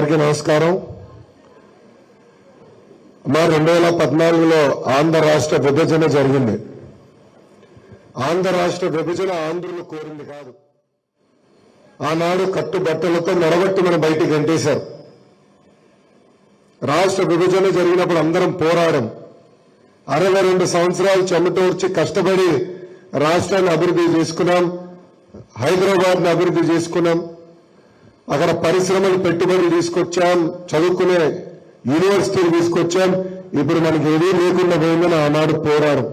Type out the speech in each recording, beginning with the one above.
అందరికీ నమస్కారం. మా 2014లో ఆంధ్ర రాష్ట్ర విభజన జరిగింది. ఆంధ్ర రాష్ట్ర విభజన ఆంధ్రులు కోరింది కాదు. ఆనాడు కట్టుబట్టలతో మెడబట్టి మనం బయటికి గంటేశారు. రాష్ట్ర విభజన జరిగినప్పుడు అందరం పోరాడం. 62 సంవత్సరాలు చెమటోర్చి కష్టపడి రాష్ట్రాన్ని అభివృద్ధి చేసుకున్నాం. హైదరాబాద్ని అభివృద్ధి చేసుకున్నాం. అక్కడ పరిశ్రమలు పెట్టుబడులు తీసుకొచ్చాం. చదువుకునే యూనివర్సిటీలు తీసుకొచ్చాం. ఇప్పుడు మనకి ఏదీ లేకుండా పోయిందని ఆనాడు పోరాడం.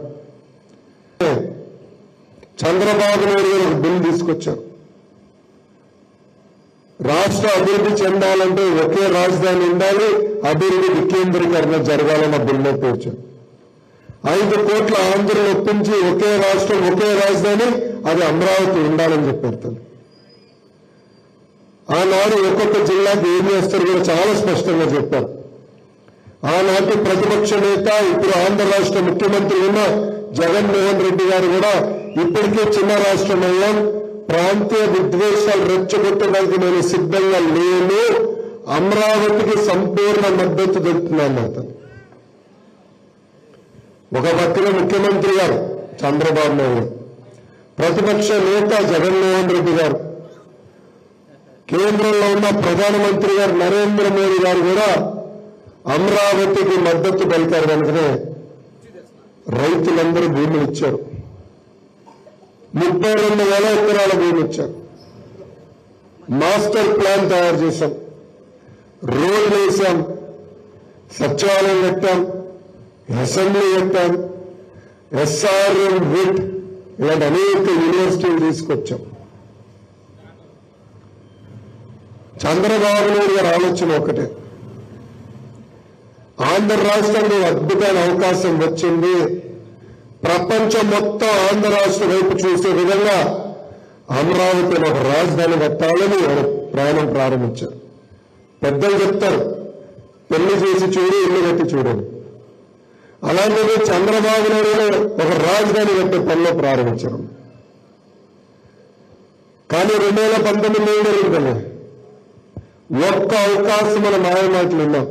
చంద్రబాబు నాయుడు గారు ఒక బిల్లు తీసుకొచ్చారు. రాష్ట్ర అభివృద్ధి చెందాలంటే ఒకే రాజధాని ఉండాలి, అభివృద్ధి వికేంద్రీకరణ జరగాలన్న బిల్లు పేర్చారు. 5 కోట్ల ఆంధ్రులు ఒప్పించి ఒకే రాష్ట్రం ఒకే రాజధాని, అది అమరావతి ఉండాలని చెప్పారు. ఆనాడు ఒక్కొక్క జిల్లాకి ఏం చేస్తారు కూడా చాలా స్పష్టంగా చెప్పారు. ఆనాటి ప్రతిపక్ష నేత, ఇప్పుడు ఆంధ్ర రాష్ట్ర ముఖ్యమంత్రి ఉన్న జగన్మోహన్ రెడ్డి గారు కూడా ఇప్పటికే చిన్న రాష్ట్రం అయ్యాం, ప్రాంతీయ విద్వేషాలు రెచ్చగొట్టడానికి నేను సిద్ధంగా లేను, అమరావతికి సంపూర్ణ మద్దతు దొరుకుతున్నాను అతను. ఒక పక్కన ముఖ్యమంత్రి గారు చంద్రబాబు నాయుడు, ప్రతిపక్ష నేత జగన్మోహన్ రెడ్డి గారు, కేంద్రంలో ఉన్న ప్రధానమంత్రి గారు నరేంద్ర మోడీ గారు కూడా అమరావతికి మద్దతు పలికారు. కనుకనే రైతులందరూ భూములు ఇచ్చారు. 32,000 ఎకరాల భూమి ఇచ్చారు. మాస్టర్ ప్లాన్ తయారు చేశాం, రోడ్లు వేశాం, సచివాలయం కట్టాం, అసెంబ్లీ కట్టాం, ఎస్ఆర్ఎం, విట్ ఇలాంటి అనేక యూనివర్సిటీలు తీసుకొచ్చాం. చంద్రబాబు నాయుడు గారి ఆలోచన ఒకటే, ఆంధ్ర రాష్ట్రంలో అద్భుతమైన అవకాశం వచ్చింది, ప్రపంచం మొత్తం ఆంధ్ర రాష్ట్రం వైపు చూసే విధంగా అమరావతిలో ఒక రాజధాని కట్టాలని ప్రయాణం ప్రారంభించారు. పెద్దలు చెప్తారు, పెళ్లి చేసి చూడు, ఇల్లు కట్టి చూడని. అలాంటిది చంద్రబాబు నాయుడు ఒక రాజధాని కట్టే పనిలో ప్రారంభించారు. కానీ 2019 ఒక్క అవకాశం మన మాయమాటలు ఉన్నాం,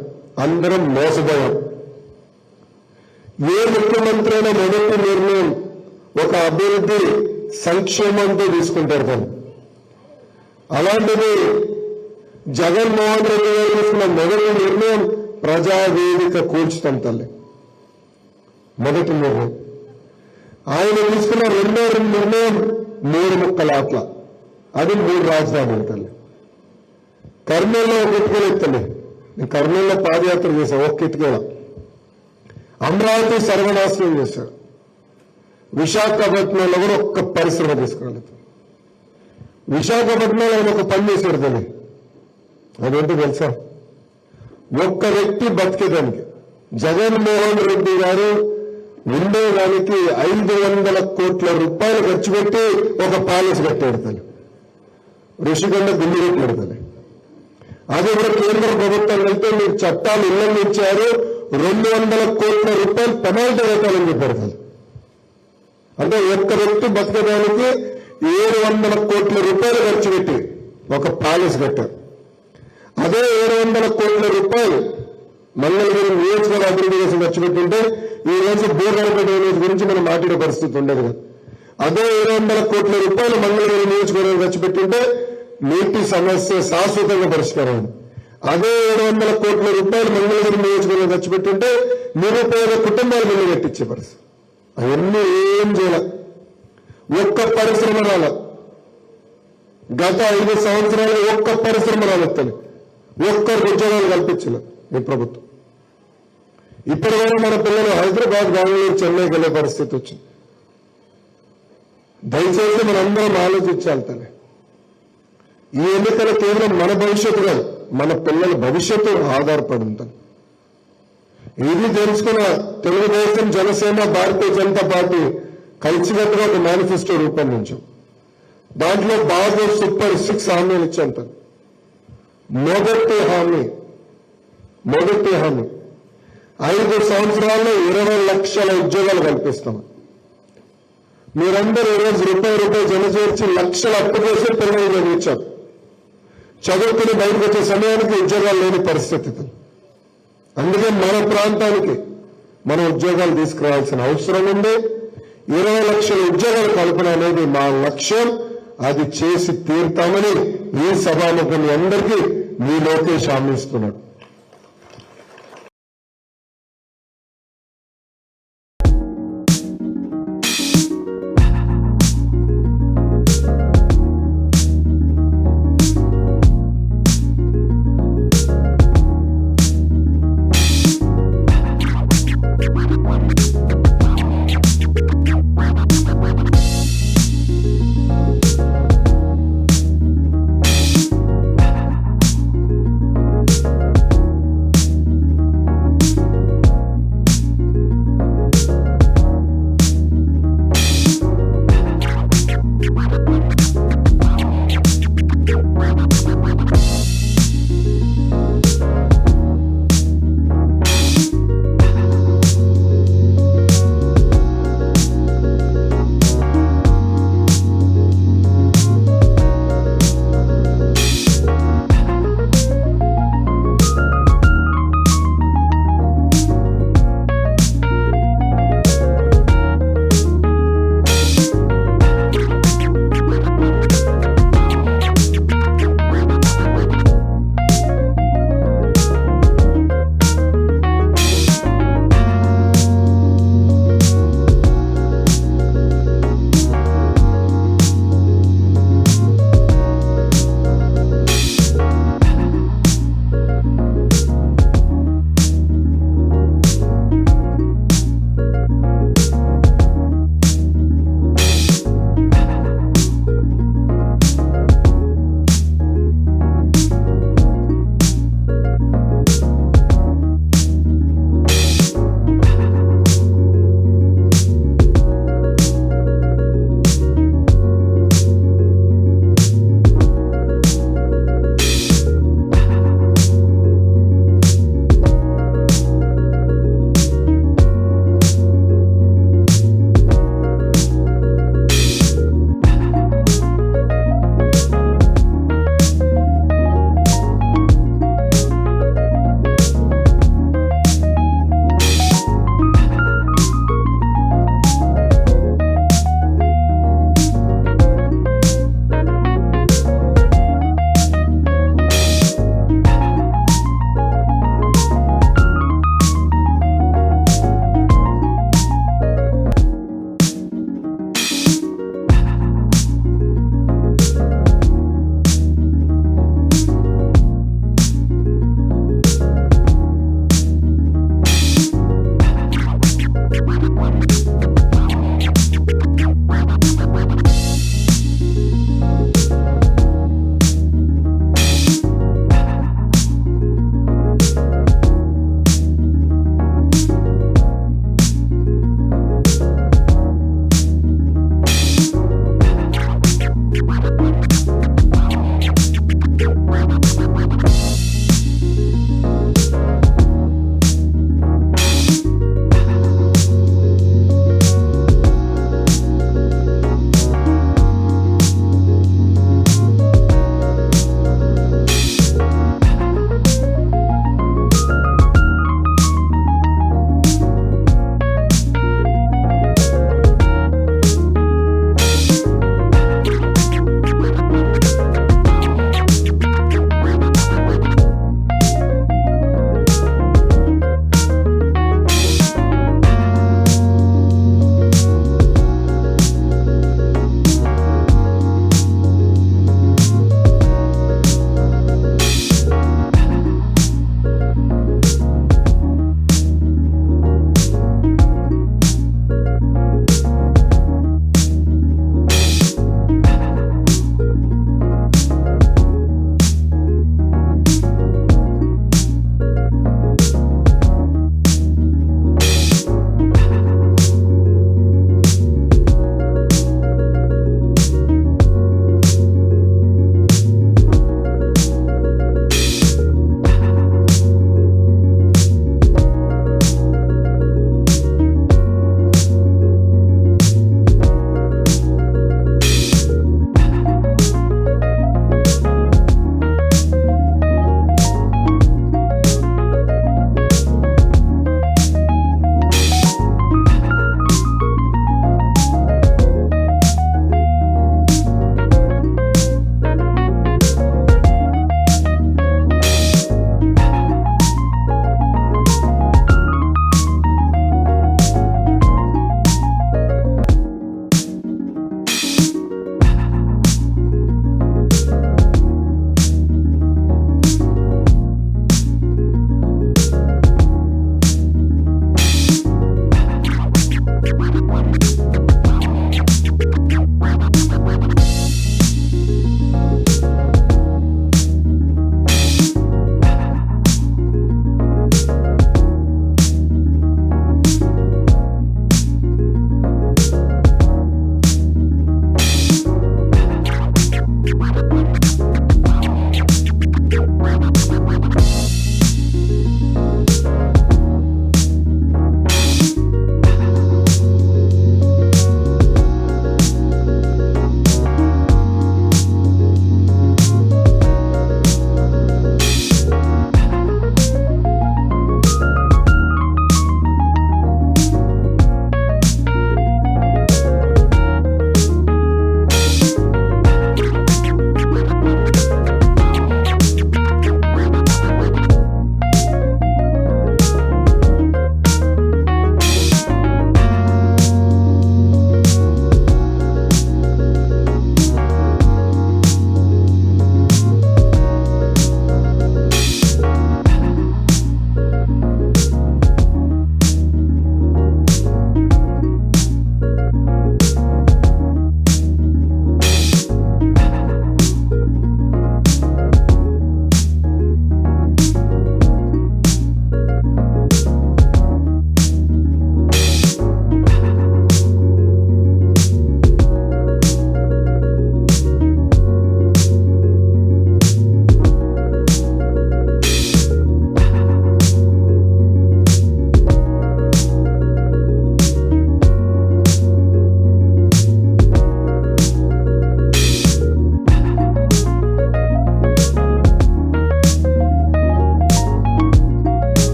అందరం మోసపోయాం. ఏ ముఖ్యమంత్రి అయినా మొదటి నిర్ణయం ఒక అభివృద్ధి సంక్షేమంతో తీసుకుంటారు తను. అలాంటిది జగన్మోహన్ రెడ్డి గారు తీసుకున్న మొదటి నిర్ణయం ప్రజావేదిక కూల్చుతాం తల్లి. మొదటి నిర్ణయం. ఆయన తీసుకున్న రెండో నిర్ణయం 3 ముక్కల ఆట్ల, అది 3 రాజధానులు తల్లి. కర్నూలులో ఒక ఇటుకలు ఎత్తండి, నేను కర్నూలులో పాదయాత్ర చేశాను, ఒక్క ఇటుకల. అమరావతి సర్వనాశనం చేశాడు. విశాఖపట్నంలో కూడా ఒక్క పరిశ్రమ తీసుకోలేదు. విశాఖపట్నంలో ఆయన ఒక పని చేశాడు తల్లి, అదేంటో తెలుసా? ఒక్క వ్యక్తి బతికేదానికి జగన్మోహన్ రెడ్డి గారు ఉండేదానికి 500 కోట్ల రూపాయలు ఖర్చు పెట్టి ఒక ప్యాలెస్ కట్టాడు తల్లి, ఋషికొండ గుండె పెడతాను. అది కూడా కేంద్ర ప్రభుత్వం వెళ్తే మీరు చట్టాలు ఉల్లంఘించారు, 200 కోట్ల రూపాయలు పెనాల్టీ వేయాలని చెప్పారు. అంటే ఒక్క వ్యక్తి బతకడానికి 700 కోట్ల రూపాయలు ఖర్చు పెట్టి ఒక ప్యాలెస్ కట్టారు. అదే 700 కోట్ల రూపాయలు మంగళగిరి నియోజకవర్గ అభివృద్ధి కోసం ఖర్చు పెట్టుంటే ఈ రోజు భూగర్భ గురించి మనం మాట్లాడే పరిస్థితి ఉండదు కదా. అదే 700 కోట్ల రూపాయలు మంగళగిరి నియోజకవర్గం ఖర్చు పెట్టుంటే నీటి సమస్య శాశ్వతంగా పరిష్కారం. అదే 700 కోట్ల రూపాయలు మంగళగిరి నియోజకవర్గం ఖర్చు పెట్టుంటే నిరుపేద కుటుంబాలు ఇల్లు కట్టించే పరిస్థితి. అవన్నీ ఏం చేయాల, ఒక్క పరిశ్రమ రాల. గత 5 సంవత్సరాలు ఒక్క పరిశ్రమ రాలెత్తని, ఒక్కరికి ఉద్యోగాలు కల్పించలే ఈ ప్రభుత్వం. ఇప్పుడు కూడా మన పిల్లలు హైదరాబాద్, బెంగళూరు, చెన్నైకి వెళ్ళే పరిస్థితి వచ్చింది. దయచేసి మనందరం ఆలోచించాలి తల్లి. ఈ ఎన్నికల కేవలం మన భవిష్యత్తు కాదు, మన పిల్లల భవిష్యత్తు ఆధారపడి ఉంటుంది. ఇది తెలుసుకున్న తెలుగుదేశం, జనసేన, భారతీయ జనతా పార్టీ కలిసికట్టుగా ఒక మేనిఫెస్టో రూపొందించాం. దాంట్లో బాగా సూపర్ 6 హామీలు ఇచ్చాం. మొదటి హామీ 5 సంవత్సరాల్లో 20 లక్షల ఉద్యోగాలు కల్పిస్తాం. మీరందరూ ఈరోజు రూపాయి జమ చేర్చి లక్షల అప్పు చేసి పిల్లలు చదివించారు. చదువుకుని బయటకు వచ్చే సమయానికి ఉద్యోగాలు లేని పరిస్థితి. అందుకే మన ప్రాంతానికి మనం ఉద్యోగాలు తీసుకురావాల్సిన అవసరం ఉంది. 20 లక్షల ఉద్యోగాల కల్పన అనేది మా లక్ష్యం. అది చేసి తీరుతామని ఈ సభాముఖుని అందరికీ మీ లోకేష్ హామీ ఇస్తున్నాడు.